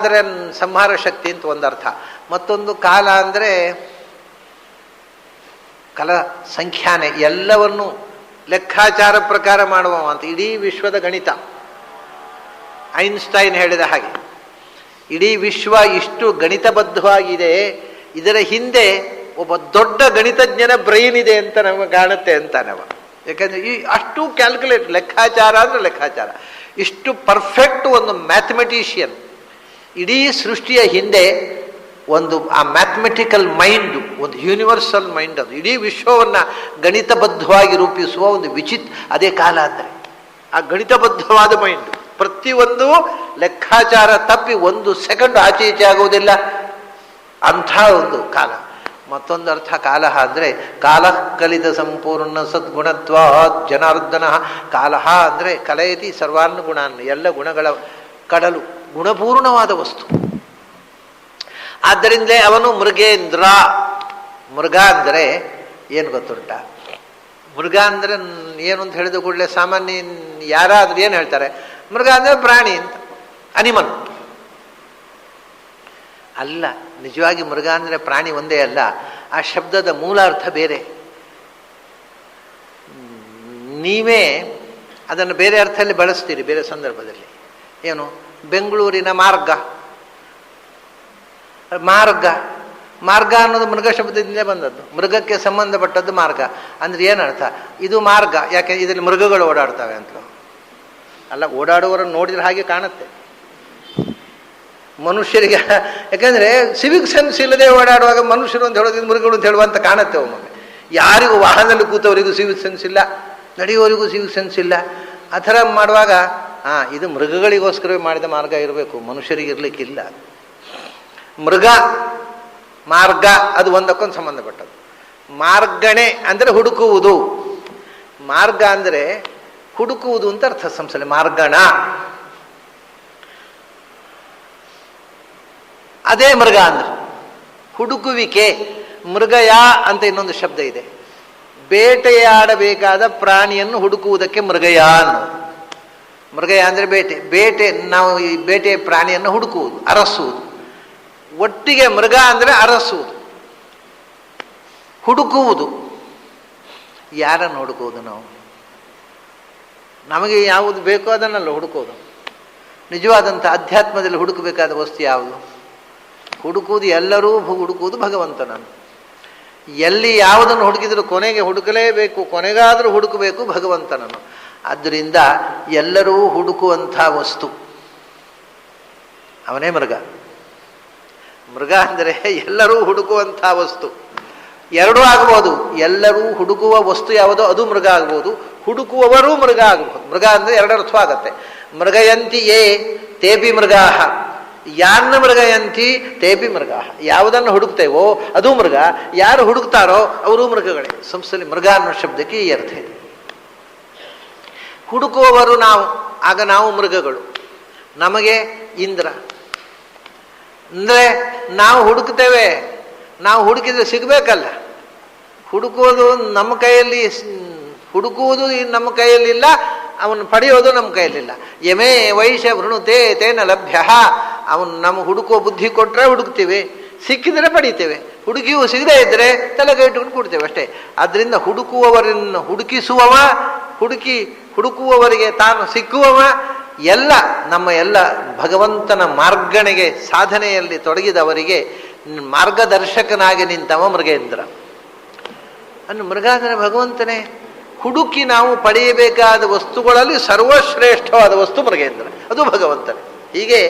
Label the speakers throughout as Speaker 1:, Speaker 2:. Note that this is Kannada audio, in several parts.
Speaker 1: ಅಂದರೆ ಸಂಹಾರ ಶಕ್ತಿ ಅಂತ ಒಂದರ್ಥ. ಮತ್ತೊಂದು ಕಾಲ ಅಂದರೆ ಕಲ ಸಂಖ್ಯಾನೆ, ಎಲ್ಲವನ್ನು ಲೆಕ್ಕಾಚಾರ ಪ್ರಕಾರ ಮಾಡುವ ಅಂತ. ಇಡೀ ವಿಶ್ವದ ಗಣಿತ, ಐನ್ಸ್ಟೈನ್ ಹೇಳಿದ ಹಾಗೆ ಇಡೀ ವಿಶ್ವ ಇಷ್ಟು ಗಣಿತಬದ್ಧವಾಗಿದೆ, ಇದರ ಹಿಂದೆ ಒಬ್ಬ ದೊಡ್ಡ ಗಣಿತಜ್ಞನ ಬ್ರೈನ್ ಇದೆ ಅಂತ ನಮಗೆ ಕಾಣುತ್ತೆ ಅಂತಾನವ. ಯಾಕಂದರೆ ಈ ಅಷ್ಟು ಕ್ಯಾಲ್ಕುಲೇಟ್, ಲೆಕ್ಕಾಚಾರ ಅಂದರೆ ಲೆಕ್ಕಾಚಾರ, ಇಷ್ಟು ಪರ್ಫೆಕ್ಟ್ ಒಂದು ಮ್ಯಾಥಮೆಟಿಷಿಯನ್. ಇಡೀ ಸೃಷ್ಟಿಯ ಹಿಂದೆ ಒಂದು ಆ ಮ್ಯಾಥಮೆಟಿಕಲ್ ಮೈಂಡು, ಒಂದು ಯೂನಿವರ್ಸಲ್ ಮೈಂಡ್, ಅದು ಇಡೀ ವಿಶ್ವವನ್ನು ಗಣಿತಬದ್ಧವಾಗಿ ರೂಪಿಸುವ ಒಂದು ಅದೇ ಕಾಲ ಅಂದರೆ ಆ ಗಣಿತಬದ್ಧವಾದ ಮೈಂಡು. ಪ್ರತಿಯೊಂದು ಲೆಕ್ಕಾಚಾರ ತಪ್ಪಿ ಒಂದು ಸೆಕೆಂಡ್ ಆಚೆ ಈಚೆ ಆಗುವುದಿಲ್ಲ, ಅಂಥ ಒಂದು ಕಾಲ. ಮತ್ತೊಂದು ಅರ್ಥ ಕಾಲ ಅಂದರೆ ಕಾಲ ಕಲಿತ ಸಂಪೂರ್ಣ ಸದ್ಗುಣತ್ವ ಜನಾರ್ದನ. ಕಾಲ ಅಂದರೆ ಕಲಯತಿ ಸರ್ವಾನ್ ಗುಣಾನ್, ಎಲ್ಲ ಗುಣಗಳ ಕಡಲು, ಗುಣಪೂರ್ಣವಾದ ವಸ್ತು. ಆದ್ದರಿಂದಲೇ ಅವನು ಮೃಗೇಂದ್ರ. ಮೃಗ ಅಂದರೆ ಏನು ಗೊತ್ತುಂಟ? ಮೃಗ ಅಂದರೆ ಏನು ಅಂತ ಹೇಳಿದ ಕೂಡಲೇ ಸಾಮಾನ್ಯ ಯಾರಾದರೂ ಏನು ಹೇಳ್ತಾರೆ? ಮೃಗ ಅಂದರೆ ಪ್ರಾಣಿ ಅಂತ, ಅನಿಮಲ್ ಅಲ್ಲ. ನಿಜವಾಗಿ ಮೃಗ ಅಂದರೆ ಪ್ರಾಣಿ ಒಂದೇ ಅಲ್ಲ, ಆ ಶಬ್ದದ ಮೂಲ ಅರ್ಥ ಬೇರೆ. ನೀವೇ ಅದನ್ನು ಬೇರೆ ಅರ್ಥದಲ್ಲಿ ಬಳಸ್ತೀರಿ ಬೇರೆ ಸಂದರ್ಭದಲ್ಲಿ. ಏನು? ಬೆಂಗಳೂರಿನ ಮಾರ್ಗ, ಮಾರ್ಗ ಮಾರ್ಗ ಅನ್ನೋದು ಮೃಗ ಶಬ್ದದಿಂದ ಬಂದದ್ದು, ಮೃಗಕ್ಕೆ ಸಂಬಂಧಪಟ್ಟದ್ದು ಮಾರ್ಗ. ಅಂದರೆ ಏನರ್ಥ? ಇದು ಮಾರ್ಗ, ಯಾಕೆ ಇದರಲ್ಲಿ ಮೃಗಗಳು ಓಡಾಡ್ತವೆ ಅಂತ ಅಲ್ಲ, ಓಡಾಡುವವರನ್ನು ನೋಡಿದ್ರೆ ಹಾಗೆ ಕಾಣುತ್ತೆ ಮನುಷ್ಯರಿಗೆ. ಯಾಕಂದರೆ ಸಿವಿಕ್ ಸೆನ್ಸ್ ಇಲ್ಲದೆ ಓಡಾಡುವಾಗ ಮನುಷ್ಯರು ಅಂತ ಹೇಳೋದು ಮೃಗಗಳು ಅಂತ ಹೇಳುವಂತ ಕಾಣುತ್ತೆ ಒಮ್ಮೊಮ್ಮೆ. ಯಾರಿಗೂ ವಾಹನದಲ್ಲಿ ಕೂತವರಿಗೂ ಸಿವಿಕ್ ಸೆನ್ಸ್ ಇಲ್ಲ, ನಡೆಯುವವರಿಗೂ ಸಿವಿಕ್ ಸೆನ್ಸ್ ಇಲ್ಲ. ಆ ಥರ ಮಾಡುವಾಗ ಇದು ಮೃಗಗಳಿಗೋಸ್ಕರವೇ ಮಾಡಿದ ಮಾರ್ಗ ಇರಬೇಕು, ಮನುಷ್ಯರಿಗೆ ಇರಲಿಕ್ಕಿಲ್ಲ. ಮೃಗ ಮಾರ್ಗ ಅದು ಒಂದಕ್ಕೊಂದು ಸಂಬಂಧಪಟ್ಟದ್ದು. ಮಾರ್ಗಣೆ ಅಂದರೆ ಹುಡುಕುವುದು, ಮಾರ್ಗ ಅಂದರೆ ಹುಡುಕುವುದು ಅಂತ ಅರ್ಥ. ಸಂಸ್ಥೆ ಮಾರ್ಗಣ ಅದೇ ಮೃಗ ಅಂದ್ರೆ ಹುಡುಕುವಿಕೆ. ಮೃಗಯ ಅಂತ ಇನ್ನೊಂದು ಶಬ್ದ ಇದೆ, ಬೇಟೆಯಾಡಬೇಕಾದ ಪ್ರಾಣಿಯನ್ನು ಹುಡುಕುವುದಕ್ಕೆ ಮೃಗಯ ಅನ್ನೋದು. ಮೃಗಯ ಅಂದರೆ ಬೇಟೆ, ಬೇಟೆ ನಾವು ಈ ಬೇಟೆ ಪ್ರಾಣಿಯನ್ನು ಹುಡುಕುವುದು, ಅರಸುವುದು. ಒಟ್ಟಿಗೆ ಮೃಗ ಅಂದರೆ ಅರಸುವುದು, ಹುಡುಕುವುದು. ಯಾರನ್ನು ಹುಡುಕುವುದು? ನಾವು ನಮಗೆ ಯಾವುದು ಬೇಕೋ ಅದನ್ನೆಲ್ಲ ಹುಡುಕೋದು. ನಿಜವಾದಂಥ ಅಧ್ಯಾತ್ಮದಲ್ಲಿ ಹುಡುಕಬೇಕಾದ ವಸ್ತು ಯಾವುದು? ಹುಡುಕುವುದು, ಎಲ್ಲರೂ ಹುಡುಕುವುದು ಭಗವಂತನನ್ನು. ಎಲ್ಲಿ ಯಾವುದನ್ನು ಹುಡುಕಿದರೂ ಕೊನೆಗೆ ಹುಡುಕಲೇಬೇಕು, ಕೊನೆಗಾದರೂ ಹುಡುಕಬೇಕು ಭಗವಂತನನ್ನು. ಆದ್ದರಿಂದ ಎಲ್ಲರೂ ಹುಡುಕುವಂಥ ವಸ್ತು ಅವನೇ ಮೃಗ. ಮೃಗ ಅಂದರೆ ಎಲ್ಲರೂ ಹುಡುಕುವಂಥ ವಸ್ತು. ಎರಡೂ ಆಗ್ಬೋದು. ಎಲ್ಲರೂ ಹುಡುಕುವ ವಸ್ತು ಯಾವುದೋ ಅದು ಮೃಗ ಆಗ್ಬೋದು, ಹುಡುಕುವವರೂ ಮೃಗ ಆಗ್ಬೋದು. ಮೃಗ ಅಂದರೆ ಎರಡರ್ಥ ಆಗತ್ತೆ. ಮೃಗಯಂತಿ ಯೇ ತೇಪಿ ಮೃಗಾಹ, ಯಾನ್ನ ಮೃಗಯಂತಿ ತೇಪಿ ಮೃಗಾಹ. ಯಾವುದನ್ನು ಹುಡುಕ್ತೇವೋ ಅದು ಮೃಗ, ಯಾರು ಹುಡುಕ್ತಾರೋ ಅವರು ಮೃಗಗಳೇ. ಸಂಸ್ಥೆಯಲ್ಲಿ ಮೃಗ ಅನ್ನೋ ಶಬ್ದಕ್ಕೆ ಈ ಅರ್ಥ ಇದೆ. ಹುಡುಕುವವರು ನಾವು, ಆಗ ನಾವು ಮೃಗಗಳು. ನಮಗೆ ಇಂದ್ರ ಅಂದರೆ ನಾವು ಹುಡುಕ್ತೇವೆ, ನಾವು ಹುಡುಕಿದ್ರೆ ಸಿಗಬೇಕಲ್ಲ. ಹುಡುಕುವುದು ನಮ್ಮ ಕೈಯಲ್ಲಿ, ಹುಡುಕುವುದು ನಮ್ಮ ಕೈಯಲ್ಲಿಲ್ಲ, ಅವನು ಪಡೆಯೋದು ನಮ್ಮ ಕೈಯಲ್ಲಿಲ್ಲ. ಯಮೇ ವೈಶ ವೃಣುತೆ ತೇನ ಲಭ್ಯ. ಅವನು ನಮ್ಮ ಹುಡುಕುವ ಬುದ್ಧಿ ಕೊಟ್ಟರೆ ಹುಡುಕ್ತೀವಿ, ಸಿಕ್ಕಿದರೆ ಪಡಿತೇವೆ. ಹುಡುಕಿಯೂ ಸಿಗದೇ ಇದ್ದರೆ ತಲೆಗೆ ಇಟ್ಟುಕೊಂಡು ಕೊಡ್ತೇವೆ ಅಷ್ಟೇ. ಆದ್ದರಿಂದ ಹುಡುಕುವವರನ್ನು ಹುಡುಕಿಸುವವ, ಹುಡುಕುವವರಿಗೆ ತಾನು ಸಿಕ್ಕುವವ, ಎಲ್ಲ ನಮ್ಮ ಎಲ್ಲ ಭಗವಂತನ ಮಾರ್ಗಣೆಗೆ ಸಾಧನೆಯಲ್ಲಿ ತೊಡಗಿದವರಿಗೆ ಮಾರ್ಗದರ್ಶಕನಾಗಿ ನಿಂತವ ಮೃಗೇಂದ್ರ. ಅನ್ನು ಮೃಗ ಅಂದರೆ ಭಗವಂತನೇ. ಹುಡುಕಿ ನಾವು ಪಡೆಯಬೇಕಾದ ವಸ್ತುಗಳಲ್ಲಿ ಸರ್ವಶ್ರೇಷ್ಠವಾದ ವಸ್ತು ಮೃಗೇಂದ್ರ, ಅದು ಭಗವಂತನೇ. ಹೀಗೆ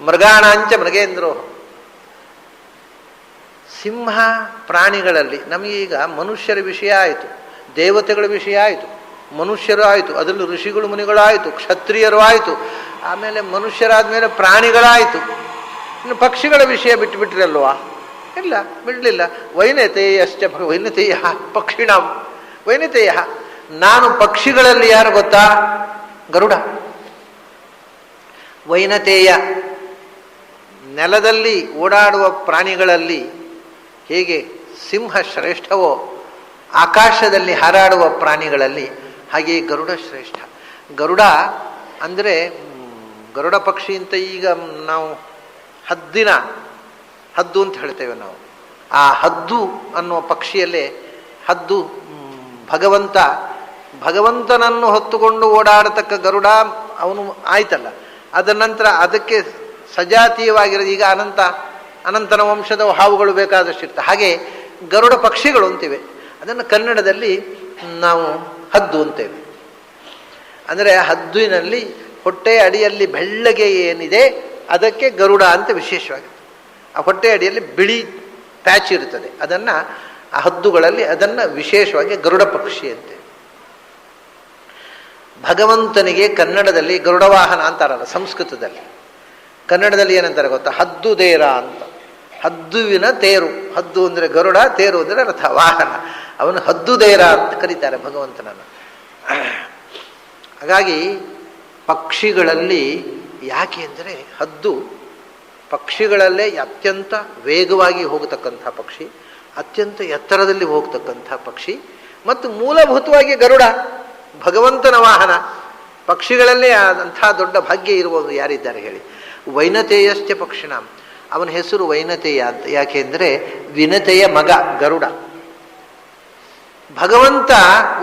Speaker 1: ಮೃಗಾಣಾಂಚ ಮೃಗೇಂದ್ರೋ. ಸಿಂಹ ಪ್ರಾಣಿಗಳಲ್ಲಿ ನಮಗೀಗ ಮನುಷ್ಯರ ವಿಷಯ ಆಯಿತು, ದೇವತೆಗಳ ವಿಷಯ ಆಯಿತು, ಮನುಷ್ಯರು ಆಯಿತು, ಅದರಲ್ಲಿ ಋಷಿಗಳು ಮುನಿಗಳು ಆಯಿತು, ಕ್ಷತ್ರಿಯರು ಆಯಿತು, ಆಮೇಲೆ ಮನುಷ್ಯರಾದ ಮೇಲೆ ಪ್ರಾಣಿಗಳಾಯಿತು. ಇನ್ನು ಪಕ್ಷಿಗಳ ವಿಷಯ ಬಿಟ್ಟುಬಿಟ್ರಲ್ವಾ? ಇಲ್ಲ, ಬಿಡಲಿಲ್ಲ. ವೈನತೇಯಶ್ಚ ವೈನತೇಯ ಪಕ್ಷಿಣ ವೈನತೇಯ. ನಾನು ಪಕ್ಷಿಗಳಲ್ಲಿ ಯಾರು ಗೊತ್ತಾ? ಗರುಡ. ವೈನತೇಯ ನೆಲದಲ್ಲಿ ಓಡಾಡುವ ಪ್ರಾಣಿಗಳಲ್ಲಿ ಹೇಗೆ ಸಿಂಹ ಶ್ರೇಷ್ಠವೋ, ಆಕಾಶದಲ್ಲಿ ಹಾರಾಡುವ ಪ್ರಾಣಿಗಳಲ್ಲಿ ಹಾಗೆಯೇ ಗರುಡ ಶ್ರೇಷ್ಠ. ಗರುಡ ಅಂದರೆ ಗರುಡ ಪಕ್ಷಿ ಅಂತ ಈಗ ನಾವು ಹದ್ದು ಅಂತ ಹೇಳ್ತೇವೆ ನಾವು. ಆ ಹದ್ದು ಅನ್ನುವ ಪಕ್ಷಿಯಲ್ಲೇ ಹದ್ದು ಭಗವಂತನನ್ನು ಹೊತ್ತುಕೊಂಡು ಓಡಾಡತಕ್ಕ ಗರುಡ ಅವನು ಆಯ್ತಲ್ಲ. ಅದರ ನಂತರ ಅದಕ್ಕೆ ಸಜಾತೀಯವಾಗಿರೋದು ಈಗ ಅನಂತನ ವಂಶದ ಹಾವುಗಳು ಬೇಕಾದಷ್ಟು ಇರ್ತವೆ. ಹಾಗೆ ಗರುಡ ಪಕ್ಷಿಗಳು ಅಂತಿವೆ. ಅದನ್ನು ಕನ್ನಡದಲ್ಲಿ ನಾವು ಹದ್ದು ಅಂತೇವೆ. ಅಂದರೆ ಹದ್ದಿನಲ್ಲಿ ಹೊಟ್ಟೆ ಅಡಿಯಲ್ಲಿ ಬೆಳ್ಳಗೆ ಏನಿದೆ ಅದಕ್ಕೆ ಗರುಡ ಅಂತ ವಿಶೇಷವಾಗುತ್ತೆ. ಆ ಹೊಟ್ಟೆ ಅಡಿಯಲ್ಲಿ ಬಿಳಿ ಪ್ಯಾಚ್ ಇರ್ತದೆ, ಅದನ್ನು ಆ ಹದ್ದುಗಳಲ್ಲಿ ಅದನ್ನು ವಿಶೇಷವಾಗಿ ಗರುಡ ಪಕ್ಷಿ ಅಂತೆ. ಭಗವಂತನಿಗೆ ಕನ್ನಡದಲ್ಲಿ ಗರುಡ ವಾಹನ ಅಂತಾರಲ್ಲ, ಸಂಸ್ಕೃತದಲ್ಲಿ. ಕನ್ನಡದಲ್ಲಿ ಏನಂತಾರೆ ಗೊತ್ತಾ? ಹದ್ದು ದೇರ ಅಂತ. ಹದ್ದುವಿನ ತೇರು. ಹದ್ದು ಅಂದರೆ ಗರುಡ, ತೇರು ಅಂದರೆ ರಥ, ವಾಹನ. ಅವನು ಹದ್ದು ದೇರ ಅಂತ ಕರೀತಾರೆ ಭಗವಂತನನ್ನು. ಹಾಗಾಗಿ ಪಕ್ಷಿಗಳಲ್ಲಿ ಯಾಕೆ ಅಂದರೆ ಹದ್ದು ಪಕ್ಷಿಗಳಲ್ಲೇ ಅತ್ಯಂತ ವೇಗವಾಗಿ ಹೋಗತಕ್ಕಂಥ ಪಕ್ಷಿ, ಅತ್ಯಂತ ಎತ್ತರದಲ್ಲಿ ಹೋಗ್ತಕ್ಕಂಥ ಪಕ್ಷಿ, ಮತ್ತು ಮೂಲಭೂತವಾಗಿ ಗರುಡ ಭಗವಂತನ ವಾಹನ. ಪಕ್ಷಿಗಳಲ್ಲೇ ಅಂಥ ದೊಡ್ಡ ಭಾಗ್ಯ ಇರುವುದು ಯಾರಿದ್ದಾರೆ ಹೇಳಿ? ವೈನತೇಯಶ್ಚ ಪಕ್ಷಿಣ. ಅವನ ಹೆಸರು ವೈನತೇಯ ಅಂತ. ಯಾಕೆಂದರೆ ವಿನತೆಯ ಮಗ ಗರುಡ. ಭಗವಂತ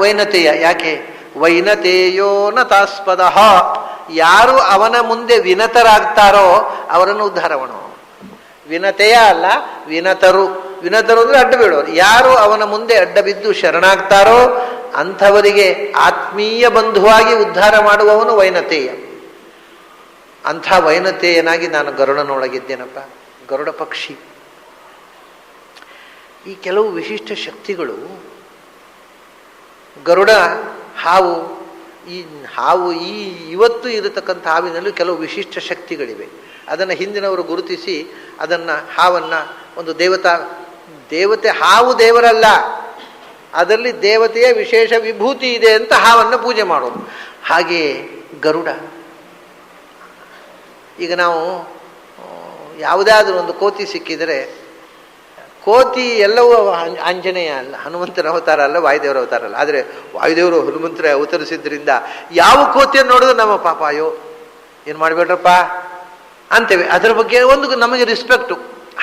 Speaker 1: ವೈನತೇಯ. ಯಾಕೆ? ವೈನತೇಯೋ ನತಾಸ್ಪದ. ಯಾರು ಅವನ ಮುಂದೆ ವಿನತರಾಗ್ತಾರೋ ಅವರನ್ನು ಉದ್ಧಾರ ಮಾಡುವ. ವಿನತೆಯ ಅಲ್ಲ, ವಿನತರು. ವಿನತರು ಅಂದರೆ ಅಡ್ಡ ಬೀಳೋರು. ಯಾರು ಅವನ ಮುಂದೆ ಅಡ್ಡ ಬಿದ್ದು ಶರಣಾಗ್ತಾರೋ ಅಂಥವರಿಗೆ ಆತ್ಮೀಯ ಬಂಧುವಾಗಿ ಉದ್ಧಾರ ಮಾಡುವವನು ವೈನತೇಯ. ಅಂಥ ವೈನತೇಯನಾಗಿ ನಾನು ಗರುಡನೊಳಗಿದ್ದೇನಪ್ಪ. ಗರುಡ ಪಕ್ಷಿ. ಈ ಕೆಲವು ವಿಶಿಷ್ಟ ಶಕ್ತಿಗಳು ಗರುಡ ಹಾವು, ಇವತ್ತು ಇರತಕ್ಕಂಥ ಹಾವಿನಲ್ಲೂ ಕೆಲವು ವಿಶಿಷ್ಟ ಶಕ್ತಿಗಳಿವೆ. ಅದನ್ನು ಹಿಂದಿನವರು ಗುರುತಿಸಿ ಅದನ್ನು ಹಾವನ್ನು ಒಂದು ದೇವತೆ. ಹಾವು ದೇವರಲ್ಲ, ಅದರಲ್ಲಿ ದೇವತೆಯ ವಿಶೇಷ ವಿಭೂತಿ ಇದೆ ಅಂತ ಹಾವನ್ನು ಪೂಜೆ ಮಾಡೋದು. ಹಾಗೆಯೇ ಗರುಡ. ಈಗ ನಾವು ಯಾವುದಾದ್ರೂ ಒಂದು ಕೋತಿ ಸಿಕ್ಕಿದರೆ, ಕೋತಿ ಎಲ್ಲವೂ ಆಂಜನೇಯ ಅಲ್ಲ, ಹನುಮಂತನ ಅವತಾರ ಅಲ್ಲ, ವಾಯುದೇವರ ಅವತಾರ ಅಲ್ಲ. ಆದರೆ ವಾಯುದೇವರು ಹನುಮಂತರ ಅವತರಿಸಿದ್ರಿಂದ ಯಾವ ಕೋತಿಯನ್ನು ನೋಡಿದ್ರು ನಮ್ಮ ಪಾಪ ಅಯ್ಯೋ ಏನು ಮಾಡಬೇಡ್ರಪ್ಪ ಅಂತೇವೆ. ಅದರ ಬಗ್ಗೆ ಒಂದು ನಮಗೆ ರಿಸ್ಪೆಕ್ಟು.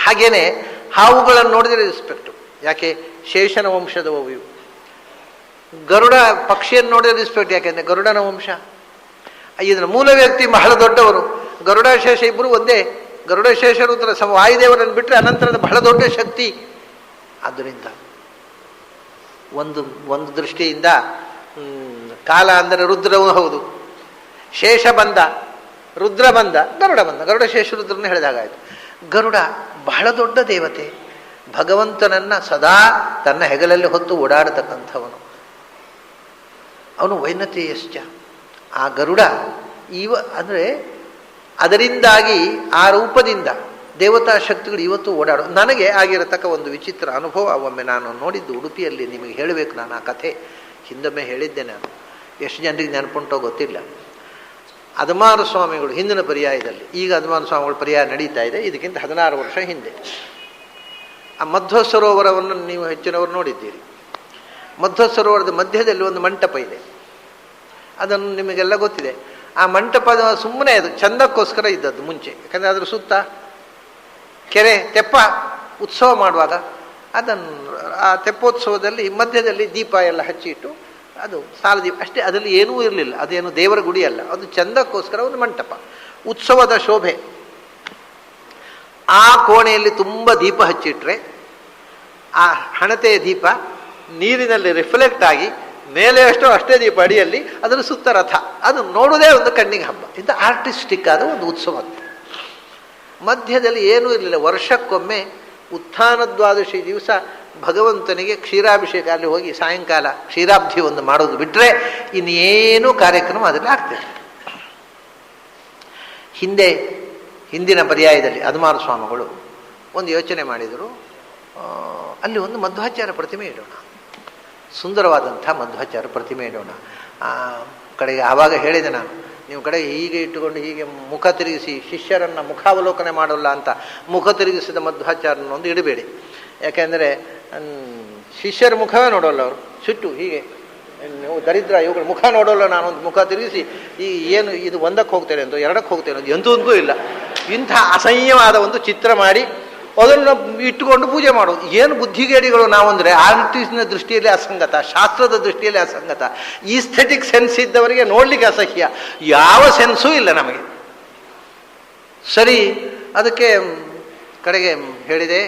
Speaker 1: ಹಾಗೇನೆ ಹಾವುಗಳನ್ನು ನೋಡಿದರೆ ರಿಸ್ಪೆಕ್ಟು. ಯಾಕೆ? ಶೇಷನ ವಂಶದವು ಇವು. ಗರುಡ ಪಕ್ಷಿಯನ್ನು ನೋಡಿದರೆ ರಿಸ್ಪೆಕ್ಟ್. ಯಾಕೆಂದರೆ ಗರುಡನ ವಂಶ. ಇದರ ಮೂಲ ವ್ಯಕ್ತಿ ಬಹಳ ದೊಡ್ಡವರು. ಗರುಡ ಶೇಷ ಇಬ್ಬರು ಒಂದೇ. ಗರುಡ ಶೇಷ ರುದ್ರ ವಾಯುದೇವರನ್ನು ಬಿಟ್ಟರೆ ಅನಂತರದ ಬಹಳ ದೊಡ್ಡ ಶಕ್ತಿ. ಆದ್ದರಿಂದ ಒಂದು ದೃಷ್ಟಿಯಿಂದ ಕಾಲ ಅಂದರೆ ರುದ್ರವೂ ಹೌದು. ಶೇಷ ಬಂದ, ರುದ್ರ ಬಂದ, ಗರುಡ ಬಂದ. ಗರುಡ ಶೇಷ ರುದ್ರನ ಹೇಳಿದಾಗಾಯಿತು. ಗರುಡ ಬಹಳ ದೊಡ್ಡ ದೇವತೆ. ಭಗವಂತನನ್ನು ಸದಾ ತನ್ನ ಹೆಗಲಲ್ಲಿ ಹೊತ್ತು ಓಡಾಡತಕ್ಕಂಥವನು. ಅವನು ವೈನತೇಯಶ್ಚ. ಆ ಗರುಡ ಅಂದರೆ ಅದರಿಂದಾಗಿ ಆ ರೂಪದಿಂದ ದೇವತಾ ಶಕ್ತಿಗಳು ಇವತ್ತು ಓಡಾಡೋ. ನನಗೆ ಆಗಿರತಕ್ಕ ಒಂದು ವಿಚಿತ್ರ ಅನುಭವ ಒಮ್ಮೆ ನಾನು ನೋಡಿದ್ದು ಉಡುಪಿಯಲ್ಲಿ. ನಿಮಗೆ ಹೇಳಬೇಕು ನಾನು ಆ ಕಥೆ. ಹಿಂದೊಮ್ಮೆ ಹೇಳಿದ್ದೆ ನಾನು. ಎಷ್ಟು ಜನರಿಗೆ ನೆನಪುಂಟೋ ಗೊತ್ತಿಲ್ಲ. ಅದಮಾರು ಸ್ವಾಮಿಗಳು ಹಿಂದಿನ ಪರ್ಯಾಯದಲ್ಲಿ, ಈಗ ಅದಮಾರು ಸ್ವಾಮಿಗಳು ಪರ್ಯಾಯ ನಡೀತಾ ಇದೆ, ಇದಕ್ಕಿಂತ 16 ವರ್ಷ ಹಿಂದೆ. ಆ ಮಧ್ವ ಸರೋವರವನ್ನು ನೀವು ಹೆಚ್ಚಿನವರು ನೋಡಿದ್ದೀರಿ. ಮಧ್ವ ಸರೋವರದ ಮಧ್ಯದಲ್ಲಿ ಒಂದು ಮಂಟಪ ಇದೆ. ಅದನ್ನು ನಿಮಗೆಲ್ಲ ಗೊತ್ತಿದೆ. ಆ ಮಂಟಪದ ಸುಮ್ಮನೆ ಅದು ಚಂದಕ್ಕೋಸ್ಕರ ಇದ್ದದ್ದು ಮುಂಚೆ. ಯಾಕಂದರೆ ಅದರ ಸುತ್ತ ಕೆರೆ ತೆಪ್ಪ ಉತ್ಸವ ಮಾಡುವಾಗ ಅದನ್ನು ಆ ತೆಪ್ಪೋತ್ಸವದಲ್ಲಿ ಮಧ್ಯದಲ್ಲಿ ದೀಪ ಎಲ್ಲ ಹಚ್ಚಿಟ್ಟು ಅದು ಸಾಲ ದೀಪ ಅಷ್ಟೇ. ಅದರಲ್ಲಿ ಏನೂ ಇರಲಿಲ್ಲ. ಅದೇನು ದೇವರ ಗುಡಿ ಅಲ್ಲ, ಅದು ಚಂದಕ್ಕೋಸ್ಕರ ಒಂದು ಮಂಟಪ, ಉತ್ಸವದ ಶೋಭೆ. ಆ ಕೋಣೆಯಲ್ಲಿ ತುಂಬ ದೀಪ ಹಚ್ಚಿಟ್ರೆ ಆ ಹಣತೆಯ ದೀಪ ನೀರಿನಲ್ಲಿ ರಿಫ್ಲೆಕ್ಟ್ ಆಗಿ ಮೇಲೆ ಅಷ್ಟೇ ದೀಪ ಅಡಿಯಲ್ಲಿ ಅದರ ಸುತ್ತ ರಥ. ಅದು ನೋಡೋದೇ ಒಂದು ಕಣ್ಣಿಗೆ ಹಬ್ಬ. ಇಂಥ ಆರ್ಟಿಸ್ಟಿಕ್ ಆದ ಒಂದು ಉತ್ಸವ. ಮಧ್ಯದಲ್ಲಿ ಏನೂ ಇರಲಿಲ್ಲ. ವರ್ಷಕ್ಕೊಮ್ಮೆ ಉತ್ಥಾನ ದ್ವಾದಶಿ ದಿವಸ ಭಗವಂತನಿಗೆ ಕ್ಷೀರಾಭಿಷೇಕ ಅಲ್ಲಿ ಹೋಗಿ ಸಾಯಂಕಾಲ ಕ್ಷೀರಾಬ್ಧಿ ಒಂದು ಮಾಡೋದು ಬಿಟ್ಟರೆ ಇನ್ನೇನು ಕಾರ್ಯಕ್ರಮ ಅದರಲ್ಲಿ ಆಗ್ತದೆ. ಹಿಂದಿನ ಪರ್ಯಾಯದಲ್ಲಿ ಅದಮಾರು ಸ್ವಾಮಿಗಳು ಒಂದು ಯೋಚನೆ ಮಾಡಿದರು. ಅಲ್ಲಿ ಒಂದು ಮಧ್ವಾಚಾರ್ಯ ಪ್ರತಿಮೆ ಇಡೋಣ, ಸುಂದರವಾದಂಥ ಮಧ್ವಾಚಾರ್ಯ ಪ್ರತಿಮೆ ಇಡೋಣ. ಕಡೆಗೆ ಆವಾಗ ಹೇಳಿದೆ ನಾನು, ನೀವು ಕಡೆಗೆ ಹೀಗೆ ಇಟ್ಟುಕೊಂಡು ಹೀಗೆ ಮುಖ ತಿರುಗಿಸಿ ಶಿಷ್ಯರನ್ನು ಮುಖಾವಲೋಕನೆ ಮಾಡೋಲ್ಲ ಅಂತ ಮುಖ ತಿರುಗಿಸಿದ ಮಧ್ವಾಚಾರ್ಯನೊಂದು ಇಡಬೇಡಿ. ಯಾಕೆಂದರೆ ಶಿಷ್ಯರ ಮುಖವೇ ನೋಡೋಲ್ಲ ಅವರು. ಸಿಟ್ಟು ಹೀಗೆ ನೀವು ದರಿದ್ರ ಇವುಗಳ ಮುಖ ನೋಡೋಲ್ಲ. ನಾನೊಂದು ಮುಖ ತಿರುಗಿಸಿ ಈ ಏನು ಇದು 1ಕ್ಕೆ ಹೋಗ್ತೇನೆ ಅಂತ 2ಕ್ಕೆ ಹೋಗ್ತೇನೆ ಅಂತ ಎಂತೂ ಇಲ್ಲ. ಇಂಥ ಅಸಹ್ಯವಾದ ಒಂದು ಚಿತ್ರ ಮಾಡಿ ಅದನ್ನು ಇಟ್ಟುಕೊಂಡು ಪೂಜೆ ಮಾಡೋದು. ಏನು ಬುದ್ಧಿಗೇಡಿಗಳು ನಾವು ಅಂದರೆ, ಆರ್ಟಿಸ್ಟ್ನ ದೃಷ್ಟಿಯಲ್ಲಿ ಅಸಂಗತ, ಶಾಸ್ತ್ರದ ದೃಷ್ಟಿಯಲ್ಲಿ ಅಸಂಗತ, ಈಸ್ಥೆಟಿಕ್ ಸೆನ್ಸ್ ಇದ್ದವರಿಗೆ ನೋಡ್ಲಿಕ್ಕೆ ಅಸಹ್ಯ, ಯಾವ ಸೆನ್ಸೂ ಇಲ್ಲ ನಮಗೆ. ಸರಿ, ಅದಕ್ಕೆ ಕಡೆಗೆ ಹೇಳಿದೆ,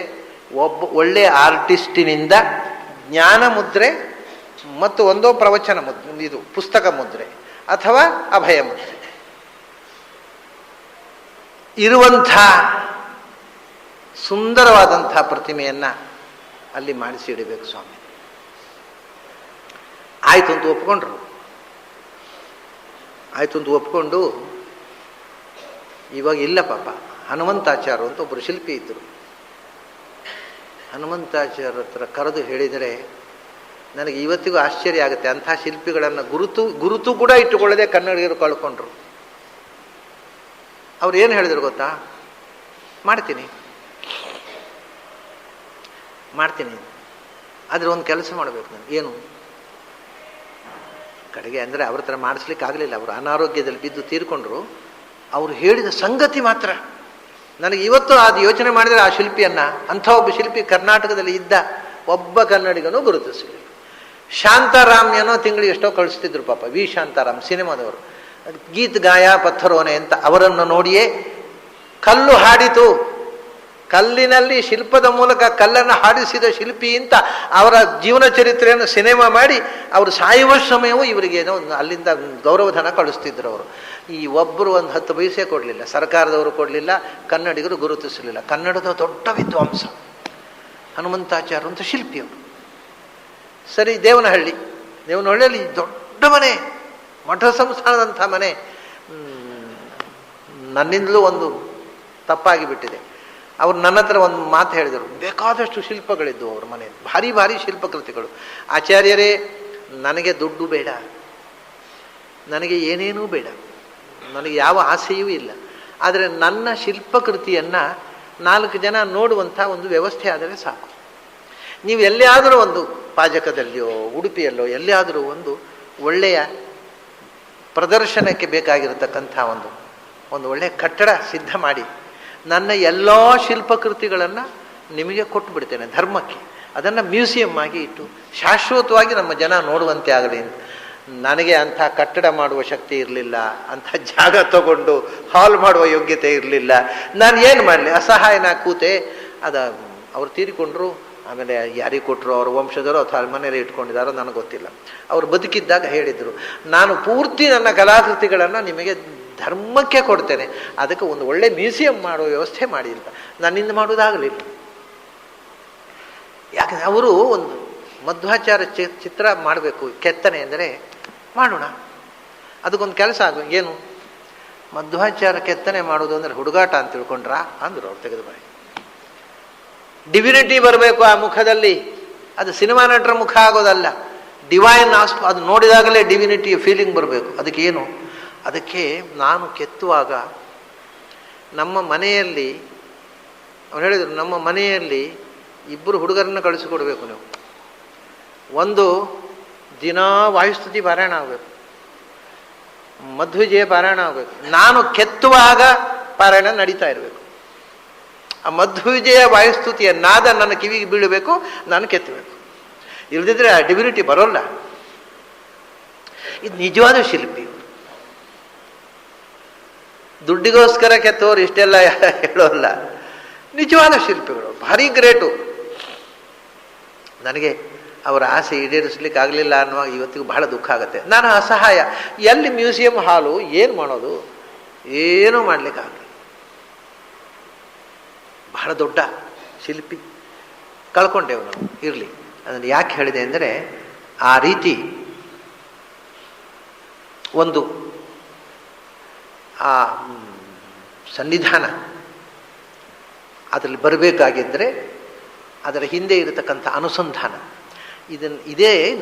Speaker 1: ಒಳ್ಳೆಯ ಆರ್ಟಿಸ್ಟಿನಿಂದ ಜ್ಞಾನ ಮುದ್ರೆ ಮತ್ತು ಒಂದೋ ಪ್ರವಚನ ಮುದ್ರೆ, ಇದು ಪುಸ್ತಕ ಮುದ್ರೆ ಅಥವಾ ಅಭಯ ಮುದ್ರೆ ಇರುವಂಥ ಸುಂದರವಾದಂಥ ಪ್ರತಿಮೆಯನ್ನು ಅಲ್ಲಿ ಮಾಡಿಸಿ ಇಡಬೇಕು ಸ್ವಾಮಿ. ಆಯಿತು ಅಂತ ಒಪ್ಕೊಂಡ್ರು. ಆಯಿತು ಅಂತ ಒಪ್ಕೊಂಡು, ಇವಾಗ ಇಲ್ಲ ಪಾಪ, ಹನುಮಂತಾಚಾರ್ಯ ಅಂತ ಒಬ್ಬರು ಶಿಲ್ಪಿ ಇದ್ದರು. ಹನುಮಂತಾಚಾರ್ಯ ಹತ್ರ ಕರೆದು ಹೇಳಿದರೆ ನನಗೆ ಇವತ್ತಿಗೂ ಆಶ್ಚರ್ಯ ಆಗುತ್ತೆ. ಅಂಥ ಶಿಲ್ಪಿಗಳನ್ನು ಗುರುತು ಕೂಡ ಇಟ್ಟುಕೊಳ್ಳದೆ ಕನ್ನಡಿಗರು ಕಳ್ಕೊಂಡ್ರು. ಅವ್ರು ಏನು ಹೇಳಿದ್ರು ಗೊತ್ತಾ? ಮಾಡ್ತೀನಿ ಆದರೆ ಒಂದು ಕೆಲಸ ಮಾಡಬೇಕು ನಾನು. ಏನು? ಕಡೆಗೆ ಅಂದರೆ ಅವ್ರ ಥರ ಮಾಡಿಸ್ಲಿಕ್ಕೆ ಆಗಲಿಲ್ಲ. ಅವರು ಅನಾರೋಗ್ಯದಲ್ಲಿ ಬಿದ್ದು ತೀರ್ಕೊಂಡ್ರು. ಅವರು ಹೇಳಿದ ಸಂಗತಿ ಮಾತ್ರ ನನಗೆ ಇವತ್ತು ಅದು ಯೋಚನೆ ಮಾಡಿದರೆ, ಆ ಶಿಲ್ಪಿಯನ್ನು, ಅಂಥ ಒಬ್ಬ ಶಿಲ್ಪಿ ಕರ್ನಾಟಕದಲ್ಲಿ ಇದ್ದ ಒಬ್ಬ ಕನ್ನಡಿಗನೂ ಗುರುತಿಸಲಿಲ್ಲ. ಶಾಂತಾರಾಮ್ ಏನೋ ತಿಂಗಳಿಗೆ ಎಷ್ಟೋ ಕಳಿಸ್ತಿದ್ರು ಪಾಪ, ವಿ ಶಾಂತಾರಾಮ್ ಸಿನಿಮಾದವರು, ಗೀತ್ ಗಾಯ ಪತ್ಥರೋನೆ ಅಂತ. ಅವರನ್ನು ನೋಡಿಯೇ ಕಲ್ಲು ಹಾಡಿತು, ಕಲ್ಲಿನಲ್ಲಿ ಶಿಲ್ಪದ ಮೂಲಕ ಕಲ್ಲನ್ನು ಹಾಡಿಸಿದ ಶಿಲ್ಪಿ ಅಂತ ಅವರ ಜೀವನ ಚರಿತ್ರೆಯನ್ನು ಸಿನಿಮಾ ಮಾಡಿ ಅವರು ಸಾಯುವ ಸಮಯವೂ ಇವರಿಗೇನೋ ಅಲ್ಲಿಂದ ಗೌರವಧನ ಕಳಿಸ್ತಿದ್ರು. ಅವರು ಈ ಒಬ್ಬರು ಒಂದು 10 ಪೈಸೆ ಕೊಡಲಿಲ್ಲ, ಸರ್ಕಾರದವರು ಕೊಡಲಿಲ್ಲ, ಕನ್ನಡಿಗರು ಗುರುತಿಸಲಿಲ್ಲ. ಕನ್ನಡದ ದೊಡ್ಡ ವಿದ್ವಾಂಸ ಹನುಮಂತಾಚಾರ್ಯ ಅಂತ ಶಿಲ್ಪಿಯವರು. ಸರಿ, ದೇವನಹಳ್ಳಿಯಲ್ಲಿ ದೊಡ್ಡ ಮನೆ, ಮಠ ಸಂಸ್ಥಾನದಂಥ ಮನೆ. ನನ್ನಿಂದಲೂ ಒಂದು ತಪ್ಪಾಗಿ ಬಿಟ್ಟಿದೆ. ಅವ್ರು ನನ್ನ ಹತ್ರ ಒಂದು ಮಾತು ಹೇಳಿದರು. ಬೇಕಾದಷ್ಟು ಶಿಲ್ಪಗಳಿದ್ದು ಅವ್ರ ಮನೆಯಲ್ಲಿ, ಭಾರಿ ಭಾರಿ ಶಿಲ್ಪಕೃತಿಗಳು. ಆಚಾರ್ಯರೇ, ನನಗೆ ದುಡ್ಡು ಬೇಡ, ನನಗೆ ಏನೇನೂ ಬೇಡ, ನನಗೆ ಯಾವ ಆಸೆಯೂ ಇಲ್ಲ, ಆದರೆ ನನ್ನ ಶಿಲ್ಪಕೃತಿಯನ್ನು 4 ಜನ ನೋಡುವಂಥ ಒಂದು ವ್ಯವಸ್ಥೆ ಆದರೆ ಸಾಕು. ನೀವು ಎಲ್ಲಿಯಾದರೂ ಒಂದು ಪಾಜಕದಲ್ಲಿಯೋ ಉಡುಪಿಯಲ್ಲೋ ಎಲ್ಲಿಯಾದರೂ ಒಂದು ಒಳ್ಳೆಯ ಪ್ರದರ್ಶನಕ್ಕೆ ಬೇಕಾಗಿರತಕ್ಕಂಥ ಒಂದು ಒಳ್ಳೆಯ ಕಟ್ಟಡ ಸಿದ್ಧ ಮಾಡಿ ನನ್ನ ಎಲ್ಲ ಶಿಲ್ಪಕೃತಿಗಳನ್ನು ನಿಮಗೆ ಕೊಟ್ಟು ಬಿಡ್ತೇನೆ ಧರ್ಮಕ್ಕೆ. ಅದನ್ನು ಮ್ಯೂಸಿಯಂ ಆಗಿ ಇಟ್ಟು ಶಾಶ್ವತವಾಗಿ ನಮ್ಮ ಜನ ನೋಡುವಂತೆ ಆಗಲಿ ಅಂತ. ನನಗೆ ಅಂಥ ಕಟ್ಟಡ ಮಾಡುವ ಶಕ್ತಿ ಇರಲಿಲ್ಲ, ಅಂಥ ಜಾಗ ತಗೊಂಡು ಹಾಲ್ ಮಾಡುವ ಯೋಗ್ಯತೆ ಇರಲಿಲ್ಲ. ನಾನು ಏನು ಮಾಡಲಿ, ಅಸಹಾಯನ ಕೂತೆ. ಅವ್ರು ತೀರಿಕೊಂಡ್ರು. ಆಮೇಲೆ ಯಾರಿಗೆ ಕೊಟ್ಟರು, ಅವ್ರ ವಂಶದವರು ಅಥವಾ ಮನೆಯಲ್ಲಿ ಇಟ್ಕೊಂಡಿದ್ದಾರೋ ನನಗೆ ಗೊತ್ತಿಲ್ಲ. ಅವರು ಬದುಕಿದ್ದಾಗ ಹೇಳಿದರು, ನಾನು ಪೂರ್ತಿ ನನ್ನ ಕಲಾಕೃತಿಗಳನ್ನು ನಿಮಗೆ ಧರ್ಮಕ್ಕೆ ಕೊಡ್ತೇನೆ, ಅದಕ್ಕೆ ಒಂದು ಒಳ್ಳೆ ಮ್ಯೂಸಿಯಂ ಮಾಡುವ ವ್ಯವಸ್ಥೆ ಮಾಡಿ ಅಂತ. ನನ್ನಿಂದ ಮಾಡೋದಾಗಲಿಲ್ಲ. ಯಾಕಂದರೆ ಅವರು ಒಂದು ಮಧ್ವಾಚಾರ್ಯ ಚಿತ್ರ ಮಾಡಬೇಕು, ಕೆತ್ತನೆ ಅಂದರೆ ಮಾಡೋಣ, ಅದಕ್ಕೊಂದು ಕೆಲಸ ಏನು, ಮಧ್ವಾಚಾರ್ಯ ಕೆತ್ತನೆ ಮಾಡೋದು ಅಂದರೆ ಹುಡುಗಾಟ ಅಂತ ತಿಳ್ಕೊಂಡ್ರಾ ಅಂದರು ಅವ್ರು. ತೆಗೆದು ಬಾಯಿ, ಡಿವಿನಿಟಿ ಬರಬೇಕು ಆ ಮುಖದಲ್ಲಿ. ಅದು ಸಿನಿಮಾ ನಟರ ಮುಖ ಆಗೋದಲ್ಲ, ಡಿವೈನ್ ಅದು ನೋಡಿದಾಗಲೇ ಡಿವಿನಿಟಿ ಫೀಲಿಂಗ್ ಬರಬೇಕು. ಅದಕ್ಕೇನು? ಅದಕ್ಕೆ ನಾನು ಕೆತ್ತುವಾಗ ನಮ್ಮ ಮನೆಯಲ್ಲಿ ಅವ್ರು ಹೇಳಿದರು, ನಮ್ಮ ಮನೆಯಲ್ಲಿ 2 ಹುಡುಗರನ್ನ ಕಳಿಸಿಕೊಡ್ಬೇಕು ನೀವು. ಒಂದು ದಿನ ವಾಯುಸ್ತುತಿ ಪಾರಾಯಣ ಆಗಬೇಕು, ಮಧ್ವಿಜಯ ಪಾರಾಯಣ ಆಗಬೇಕು. ನಾನು ಕೆತ್ತುವಾಗ ಪಾರಾಯಣ ನಡೀತಾ ಇರಬೇಕು. ಆ ಮಧ್ವಿಜಯ ವಾಯುಸ್ತುತಿಯ ನಾದ ನನ್ನ ಕಿವಿಗೆ ಬೀಳಬೇಕು, ನಾನು ಕೆತ್ತಬೇಕು. ಇಲ್ಲದಿದ್ದರೆ ಆ ಡಿವಿನಿಟಿ ಬರೋಲ್ಲ. ಇದು ನಿಜವಾದ ಶಿಲ್ಪಿ. ದುಡ್ಡಿಗೋಸ್ಕರ ಕೆತ್ತೋರು ಇಷ್ಟೆಲ್ಲ ಹೇಳೋಲ್ಲ. ನಿಜವಾದ ಶಿಲ್ಪಿಗಳು, ಭಾರಿ ಗ್ರೇಟು. ನನಗೆ ಅವರ ಆಸೆ ಈಡೇರಿಸ್ಲಿಕ್ಕೆ ಆಗಲಿಲ್ಲ ಅನ್ನುವಾಗ ಇವತ್ತಿಗೂ ಬಹಳ ದುಃಖ ಆಗುತ್ತೆ. ನಾನು ಅಸಹಾಯ. ಎಲ್ಲಿ ಮ್ಯೂಸಿಯಂ ಹಾಲು, ಏನು ಮಾಡೋದು, ಏನೂ ಮಾಡಲಿಕ್ಕಾಗಲ್ಲ. ಬಹಳ ದೊಡ್ಡ ಶಿಲ್ಪಿ ಕಳ್ಕೊಂಡೇವು ನಾವು. ಇರಲಿ, ಅದನ್ನು ಯಾಕೆ ಹೇಳಿದೆ ಅಂದರೆ, ಆ ರೀತಿ ಒಂದು ಆ ಸನ್ನಿಧಾನ ಅದರಲ್ಲಿ ಬರಬೇಕಾಗಿದ್ದರೆ ಅದರ ಹಿಂದೆ ಇರತಕ್ಕಂಥ ಅನುಸಂಧಾನ. ಇದೇ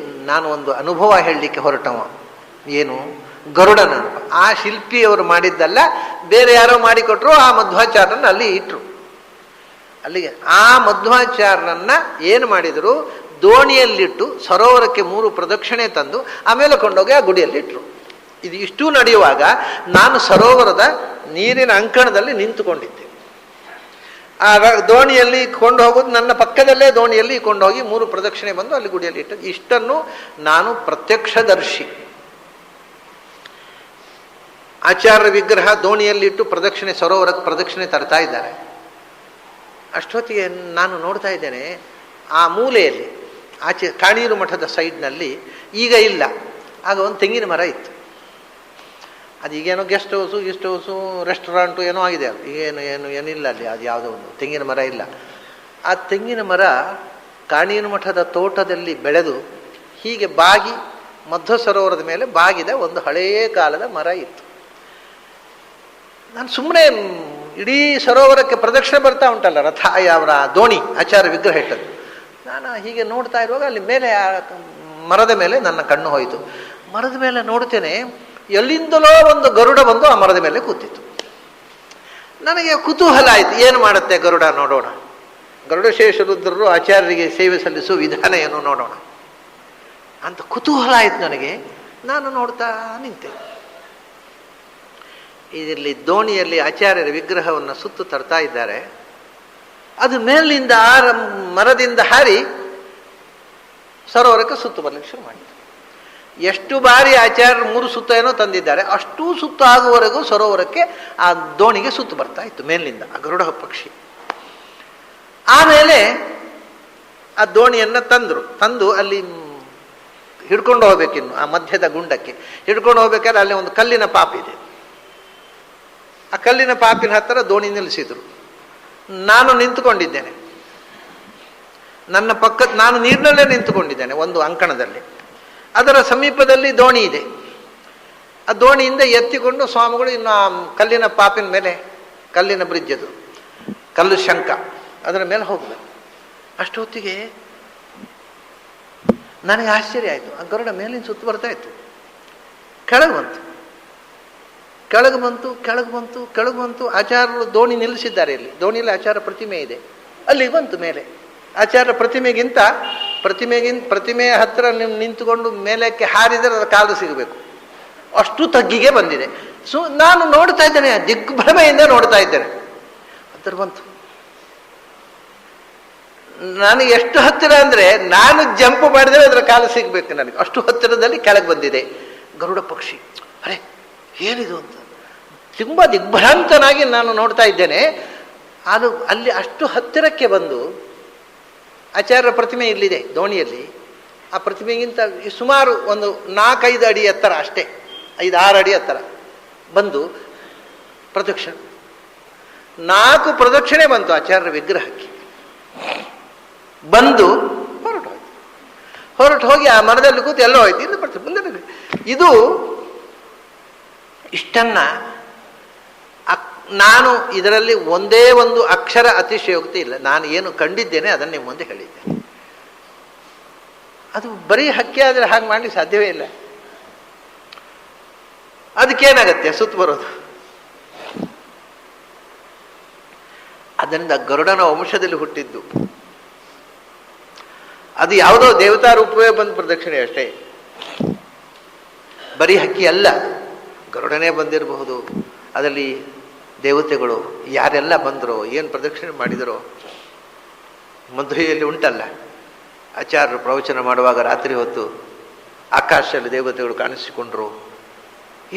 Speaker 1: ನಾನು ಒಂದು ಅನುಭವ ಹೇಳಲಿಕ್ಕೆ ಹೊರಟವ. ಏನು? ಗರುಡನ ಅನುಭವ. ಆ ಶಿಲ್ಪಿಯವರು ಮಾಡಿದ್ದಲ್ಲ, ಬೇರೆ ಯಾರೋ ಮಾಡಿಕೊಟ್ರು. ಆ ಮಧ್ವಾಚಾರ್ಯರನ್ನ ಅಲ್ಲಿ ಇಟ್ಟರು. ಅಲ್ಲಿಗೆ ಆ ಮಧ್ವಾಚಾರ್ಯರನ್ನ ಏನು ಮಾಡಿದರು, ದೋಣಿಯಲ್ಲಿಟ್ಟು ಸರೋವರಕ್ಕೆ 3 ಪ್ರದಕ್ಷಿಣೆ ತಂದು ಆಮೇಲೆ ಕೊಂಡೋಗಿ ಆ ಗುಡಿಯಲ್ಲಿಟ್ಟರು. ಇದು ಇಷ್ಟೂ ನಡೆಯುವಾಗ ನಾನು ಸರೋವರದ ನೀರಿನ ಅಂಕಣದಲ್ಲಿ ನಿಂತುಕೊಂಡಿದ್ದೆ. ಆ ದೋಣಿಯಲ್ಲಿ ಕೊಂಡು ಹೋಗೋದು ನನ್ನ ಪಕ್ಕದಲ್ಲೇ ದೋಣಿಯಲ್ಲಿ ಕೊಂಡೋಗಿ 3 ಪ್ರದಕ್ಷಿಣೆ ಬಂದು ಅಲ್ಲಿ ಗುಡಿಯಲ್ಲಿ ಇಟ್ಟದ್ದು. ಇಷ್ಟನ್ನು ನಾನು ಪ್ರತ್ಯಕ್ಷದರ್ಶಿ. ಆಚಾರ್ಯ ವಿಗ್ರಹ ದೋಣಿಯಲ್ಲಿಟ್ಟು ಪ್ರದಕ್ಷಿಣೆ ಸರೋವರಕ್ಕೆ ಪ್ರದಕ್ಷಿಣೆ ತರ್ತಾ ಇದ್ದಾರೆ. ಅಷ್ಟೊತ್ತಿಗೆ ನಾನು ನೋಡ್ತಾ ಇದ್ದೇನೆ, ಆ ಮೂಲೆಯಲ್ಲಿ ಆಚೆ ಕಾಣೀರು ಮಠದ ಸೈಡ್ನಲ್ಲಿ ಈಗ ಇಲ್ಲ, ಆಗ ಒಂದು ತೆಂಗಿನ ಮರ ಇತ್ತು. ಅದೀಗೇನೋ ಗೆಸ್ಟ್ ಹೌಸು ರೆಸ್ಟೋರೆಂಟು ಏನೋ ಆಗಿದೆ. ಅದು ಏನಿಲ್ಲ ಅಲ್ಲಿ, ಅದು ಯಾವುದೋ ಒಂದು ತೆಂಗಿನ ಮರ ಇಲ್ಲ. ಆ ತೆಂಗಿನ ಮರ ಕಾಣೀರು ಮಠದ ತೋಟದಲ್ಲಿ ಬೆಳೆದು ಹೀಗೆ ಬಾಗಿ ಮಧ್ವ ಸರೋವರದ ಮೇಲೆ ಬಾಗಿದ ಒಂದು ಹಳೆಯ ಕಾಲದ ಮರ ಇತ್ತು. ನಾನು ಸುಮ್ಮನೆ ಇಡೀ ಸರೋವರಕ್ಕೆ ಪ್ರದಕ್ಷಿಣೆ ಬರ್ತಾ ಉಂಟಲ್ಲ ರಥ, ಅವರ ದೋಣಿ ಆಚಾರ್ಯ ವಿಗ್ರಹ ಇಟ್ಟದ್ದು. ನಾನು ಹೀಗೆ ನೋಡ್ತಾ ಇರುವಾಗ ಅಲ್ಲಿ ಮೇಲೆ ಮರದ ಮೇಲೆ ನನ್ನ ಕಣ್ಣು ಹೋಯಿತು. ಮರದ ಮೇಲೆ ನೋಡ್ತೇನೆ, ಎಲ್ಲಿಂದಲೋ ಒಂದು ಗರುಡ ಬಂದು ಆ ಮರದ ಮೇಲೆ ಕೂತಿತ್ತು. ನನಗೆ ಕುತೂಹಲ ಆಯಿತು, ಏನು ಮಾಡುತ್ತೆ ಗರುಡ ನೋಡೋಣ, ಗರುಡಶೇಷ ರುದ್ರರು ಆಚಾರ್ಯರಿಗೆ ಸೇವೆ ಸಲ್ಲಿಸುವ ವಿಧಾನ ಏನು ನೋಡೋಣ ಅಂತ ಕುತೂಹಲ ಆಯಿತು ನನಗೆ. ನಾನು ನೋಡ್ತಾ ನಿಂತೆ. ಇದರಲ್ಲಿ ದೋಣಿಯಲ್ಲಿ ಆಚಾರ್ಯರ ವಿಗ್ರಹವನ್ನು ಸುತ್ತು ತರ್ತಾ ಇದ್ದಾರೆ. ಅದು ಮೇಲಿಂದ ಮರದಿಂದ ಹಾರಿ ಸರೋವರಕ್ಕೆ ಸುತ್ತು ಬರಲಿಕ್ಕೆ ಶುರು ಮಾಡಿತು. ಎಷ್ಟು ಬಾರಿ ಆಚಾರ್ಯರು 3 ಸುತ್ತ ಏನೋ ತಂದಿದ್ದಾರೆ, ಅಷ್ಟೂ ಸುತ್ತು ಆಗುವವರೆಗೂ ಸರೋವರಕ್ಕೆ ಆ ದೋಣಿಗೆ ಸುತ್ತು ಬರ್ತಾ ಇತ್ತು ಮೇಲಿನಿಂದ, ಆ ಗರುಡ ಪಕ್ಷಿ. ಆಮೇಲೆ ಆ ದೋಣಿಯನ್ನು ತಂದು ಅಲ್ಲಿ ಹಿಡ್ಕೊಂಡು ಹೋಗ್ಬೇಕಿನ್ನು ಆ ಮಧ್ಯದ ಗುಂಡಕ್ಕೆ ಹಿಡ್ಕೊಂಡು ಹೋಗ್ಬೇಕಾದ್ರೆ ಅಲ್ಲಿ ಒಂದು ಕಲ್ಲಿನ ಪಾಪಿದೆ. ಆ ಕಲ್ಲಿನ ಪಾಪಿನ ಹತ್ತಿರ ದೋಣಿ ನಿಲ್ಲಿಸಿದ್ರು. ನಾನು ನಿಂತುಕೊಂಡಿದ್ದೇನೆ, ನನ್ನ ನಾನು ನೀರಿನಲ್ಲೇ ನಿಂತುಕೊಂಡಿದ್ದೇನೆ ಒಂದು ಅಂಕಣದಲ್ಲಿ. ಅದರ ಸಮೀಪದಲ್ಲಿ ದೋಣಿ ಇದೆ. ಆ ದೋಣಿಯಿಂದ ಎತ್ತಿಕೊಂಡು ಸ್ವಾಮಿಗಳು ಇನ್ನು ಆ ಕಲ್ಲಿನ ಪಾಪಿನ ಮೇಲೆ, ಕಲ್ಲಿನ ಬ್ರಿಡ್ಜ್ ಅದು, ಕಲ್ಲು ಶಂಕ, ಅದರ ಮೇಲೆ ಹೋಗ್ಬೇಕು. ಅಷ್ಟೊತ್ತಿಗೆ ನನಗೆ ಆಶ್ಚರ್ಯ ಆಯಿತು. ಆ ಗರುಡ ಮೇಲಿನ ಸುತ್ತು ಬರ್ತಾ ಇತ್ತು, ಕೆಳಗೆ ಬಂತು. ಆಚಾರ್ಯರು ದೋಣಿ ನಿಲ್ಲಿಸಿದ್ದಾರೆ. ಇಲ್ಲಿ ದೋಣಿಯಲ್ಲಿ ಆಚಾರ್ಯ ಪ್ರತಿಮೆ ಇದೆ, ಅಲ್ಲಿಗೆ ಬಂತು ಮೇಲೆ. ಆಚಾರ್ಯ ಪ್ರತಿಮೆಯ ಹತ್ತಿರ ನಿಂತುಕೊಂಡು ಮೇಲಕ್ಕೆ ಹಾರಿದರೆ ಅದರ ಕಾಲು ಸಿಗಬೇಕು, ಅಷ್ಟು ತಗ್ಗಿಗೆ ಬಂದಿದೆ. ನಾನು ನೋಡ್ತಾ ಇದ್ದೇನೆ, ದಿಗ್ಭ್ರಮೆಯಿಂದ ನೋಡ್ತಾ ಇದ್ದೇನೆ. ಹತ್ತಿರ ಬಂತು. ನನಗೆ ಎಷ್ಟು ಹತ್ತಿರ ಅಂದರೆ ನಾನು ಜಂಪ್ ಮಾಡಿದರೆ ಅದರ ಕಾಲು ಸಿಗಬೇಕು ನನಗೆ, ಅಷ್ಟು ಹತ್ತಿರದಲ್ಲಿ ಕೆಳಗೆ ಬಂದಿದೆ ಗರುಡ ಪಕ್ಷಿ. ಅರೆ ಏನಿದು ಅಂತ ತುಂಬ ದಿಗ್ಭ್ರಾಂತನಾಗಿ ನಾನು ನೋಡ್ತಾ ಇದ್ದೇನೆ. ಅದು ಅಲ್ಲಿ ಅಷ್ಟು ಹತ್ತಿರಕ್ಕೆ ಬಂದು ಆಚಾರ್ಯರ ಪ್ರತಿಮೆ ಇಲ್ಲಿದೆ ದೋಣಿಯಲ್ಲಿ. ಆ ಪ್ರತಿಮೆಗಿಂತ ಸುಮಾರು ಒಂದು 4-5 ಅಡಿ ಎತ್ತರ, ಅಷ್ಟೇ 5-6 ಅಡಿ ಎತ್ತರ ಬಂದು ಪ್ರದಕ್ಷಿಣೆ 4 ಪ್ರದಕ್ಷಿಣೆ ಬಂತು ಆಚಾರ್ಯರ ವಿಗ್ರಹಕ್ಕೆ. ಬಂದು ಹೊರಟು ಹೋಗಿ ಆ ಮರದಲ್ಲಿ ಕೂತು ಎಲ್ಲೋ ಹೋಯ್ತು. ಇನ್ನು ಮುಂದೆ ಇದು ಇಷ್ಟನ್ನ ನಾನು ಇದರಲ್ಲಿ ಒಂದೇ ಒಂದು ಅಕ್ಷರ ಅತಿಶಯೋಕ್ತಿ ಇಲ್ಲ. ನಾನು ಏನು ಕಂಡಿದ್ದೇನೆ ಅದನ್ನು ನಿಮ್ಮ ಮುಂದೆ ಹೇಳಿದ್ದೇನೆ. ಅದು ಬರೀ ಹಕ್ಕಿ ಆದರೆ ಹಾಗೆ ಮಾಡಲಿಕ್ಕೆ ಸಾಧ್ಯವೇ ಇಲ್ಲ. ಅದಕ್ಕೇನಾಗತ್ತೆ ಸುತ್ತು ಬರೋದು. ಅದರಿಂದ ಗರುಡನ ವಂಶದಲ್ಲಿ ಹುಟ್ಟಿದ್ದು. ಅದು ಯಾವುದೋ ದೇವತಾ ರೂಪವೇ ಬಂದು ಪ್ರದಕ್ಷಿಣೆ ಅಷ್ಟೇ, ಬರೀ ಹಕ್ಕಿ ಅಲ್ಲ, ಗರುಡನೇ ಬಂದಿರಬಹುದು. ಅದರಲ್ಲಿ ದೇವತೆಗಳು ಯಾರೆಲ್ಲ ಬಂದರೋ, ಏನು ಪ್ರದಕ್ಷಿಣೆ ಮಾಡಿದರೋ. ಮಧುರೆಯಲ್ಲಿ ಉಂಟಲ್ಲ, ಆಚಾರ್ಯರು ಪ್ರವಚನ ಮಾಡುವಾಗ ರಾತ್ರಿ ಹೊತ್ತು ಆಕಾಶದಲ್ಲಿ ದೇವತೆಗಳು ಕಾಣಿಸಿಕೊಂಡ್ರು.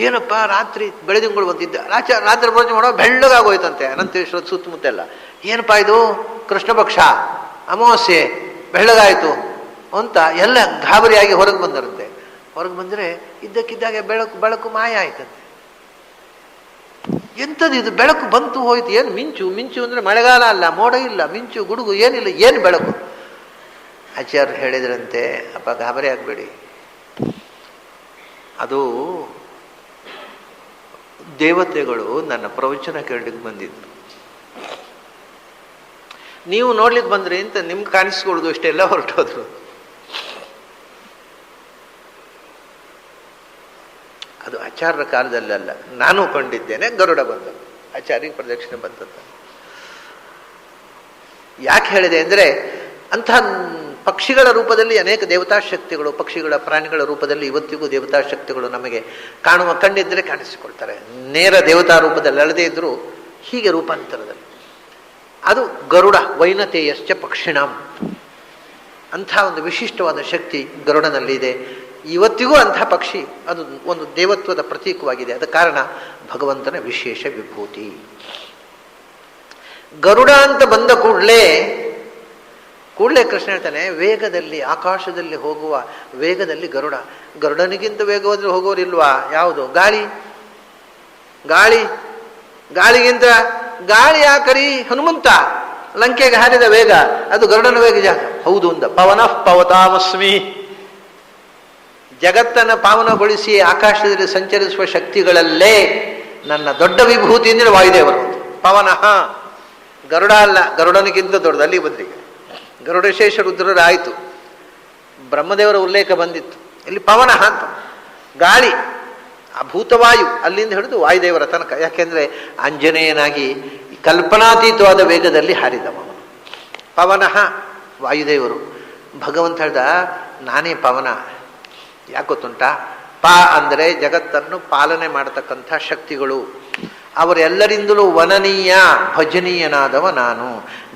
Speaker 1: ಏನಪ್ಪ ರಾತ್ರಿ ಬೆಳೆದಿಂಗಳು ಬಂದಿದ್ದ ರಾತ್ರಿ ಪ್ರವಚನ ಮಾಡುವಾಗ ಬೆಳ್ಳಗಾಗೋಯ್ತಂತೆ ಅನಂತೇಶ್ವರ ಸುತ್ತಮುತ್ತೆಲ್ಲ. ಏನಪ್ಪ ಇದು ಕೃಷ್ಣ ಪಕ್ಷ ಅಮಾವಾಸ್ಯೆ ಬೆಳ್ಳಗಾಯಿತು ಅಂತ ಎಲ್ಲ ಗಾಬರಿಯಾಗಿ ಹೊರಗೆ ಬಂದರಂತೆ. ಹೊರಗೆ ಬಂದರೆ ಇದ್ದಕ್ಕಿದ್ದಾಗೆ ಬೆಳಕು ಮಾಯ ಆಯ್ತಂತೆ. ಎಂಥದ್ದು ಇದು, ಬೆಳಕು ಬಂತು ಹೋಯ್ತು, ಏನು ಮಿಂಚು ಅಂದರೆ ಮಳೆಗಾಲ ಅಲ್ಲ, ಮೋಡ ಇಲ್ಲ, ಮಿಂಚು ಗುಡುಗು ಏನಿಲ್ಲ, ಏನು ಬೆಳಕು. ಆಚಾರ್ಯರು ಹೇಳಿದ್ರಂತೆ, ಅಪ್ಪ ಗಾಬರಿ ಆಗಬೇಡಿ, ಅದು ದೇವತೆಗಳು ನನ್ನ ಪ್ರವಚನ ಕೇಳಲಿಕ್ಕೆ ಬಂದಿದ್ರು. ನೀವು ನೋಡ್ಲಿಕ್ಕೆ ಬಂದ್ರಿ ಅಂತ ನಿಮ್ಗೆ ಕಾಣಿಸ್ಕೊಳ್ಳೋದು ಇಷ್ಟೆಲ್ಲ ಹೊರಟೋದ್ರು. ಅದು ಆಚಾರ್ಯರ ಕಾಲದಲ್ಲ, ನಾನು ಕಂಡಿದ್ದೇನೆ. ಗರುಡ ಬಂದದ್ದು, ಆಚಾರ್ಯರಿಗೆ ಪ್ರದಕ್ಷಿಣೆ ಬಂದದ್ದು. ಯಾಕೆ ಹೇಳಿದೆ ಅಂದರೆ ಅಂಥ ಪಕ್ಷಿಗಳ ರೂಪದಲ್ಲಿ ಅನೇಕ ದೇವತಾ ಶಕ್ತಿಗಳು, ಪಕ್ಷಿಗಳ ಪ್ರಾಣಿಗಳ ರೂಪದಲ್ಲಿ ಇವತ್ತಿಗೂ ದೇವತಾ ಶಕ್ತಿಗಳು ನಮಗೆ ಕಣ್ಣಿದ್ದರೆ ಕಾಣಿಸಿಕೊಳ್ತಾರೆ. ನೇರ ದೇವತಾ ರೂಪದಲ್ಲಿ ಅಲ್ಲದೇ ಇದ್ದರೂ ಹೀಗೆ ರೂಪಾಂತರದಲ್ಲಿ. ಅದು ಗರುಡ ವೈನತೇಯಶ್ಚ ಪಕ್ಷಿಣಾಂ, ಅಂಥ ಒಂದು ವಿಶಿಷ್ಟವಾದ ಶಕ್ತಿ ಗರುಡನಲ್ಲಿದೆ. ಇವತ್ತಿಗೂ ಅಂಥ ಪಕ್ಷಿ ಅದು ಒಂದು ದೇವತ್ವದ ಪ್ರತೀಕವಾಗಿದೆ. ಅದ ಕಾರಣ ಭಗವಂತನ ವಿಶೇಷ ವಿಭೂತಿ. ಗರುಡ ಅಂತ ಬಂದ ಕೂಡಲೇ ಕೃಷ್ಣ ಹೇಳ್ತಾನೆ, ವೇಗದಲ್ಲಿ ಆಕಾಶದಲ್ಲಿ ಹೋಗುವ ವೇಗದಲ್ಲಿ ಗರುಡ. ಗರುಡನಿಗಿಂತ ವೇಗವಾದ್ರೆ ಹೋಗೋರಿಲ್ವಾ? ಯಾವುದು? ಗಾಳಿಗಿಂತ ಗಾಳಿ ಯಾಕರಿ ಹನುಮಂತ ಲಂಕೆಗೆ ಹಾರಿದ ವೇಗ ಅದು ಗರುಡನ ವೇಗ ಜಾಗ. ಹೌದು ಅಂದ. ಪವನಃ ಪವತಾಮಸ್ಮಿ, ಜಗತ್ತನ್ನು ಪಾವನಗೊಳಿಸಿ ಆಕಾಶದಲ್ಲಿ ಸಂಚರಿಸುವ ಶಕ್ತಿಗಳಲ್ಲೇ ನನ್ನ ದೊಡ್ಡ ವಿಭೂತಿ ಅಂದರೆ ವಾಯುದೇವರು. ಪವನಃ, ಗರುಡ ಅಲ್ಲ, ಗರುಡನಿಗಿಂತ ದೊಡ್ಡದು. ಅಲ್ಲಿ ಬಂದ್ರಿಗೆ ಗರುಡಶೇಷ ರುದ್ರರಾಯಿತು, ಬ್ರಹ್ಮದೇವರ ಉಲ್ಲೇಖ ಬಂದಿತ್ತು. ಇಲ್ಲಿ ಪವನಃ ಅಂತ ಗಾಳಿ, ಆ ಭೂತವಾಯು ಅಲ್ಲಿಂದ ಹಿಡಿದು ವಾಯುದೇವರ ತನಕ. ಯಾಕೆಂದ್ರೆ ಆಂಜನೇಯನಾಗಿ ಕಲ್ಪನಾತೀತವಾದ ವೇಗದಲ್ಲಿ ಹಾರಿದವ ಪವನಃ ವಾಯುದೇವರು. ಭಗವಂತ ಹೇಳ್ದ, ನಾನೇ ಪವನ. ಯಾಕೆ ಗೊತ್ತುಂಟಾ? ಅಂದರೆ ಜಗತ್ತನ್ನು ಪಾಲನೆ ಮಾಡತಕ್ಕಂಥ ಶಕ್ತಿಗಳು. ಅವರೆಲ್ಲರಿಂದಲೂ ವನನೀಯ ಭಜನೀಯನಾದವ ನಾನು.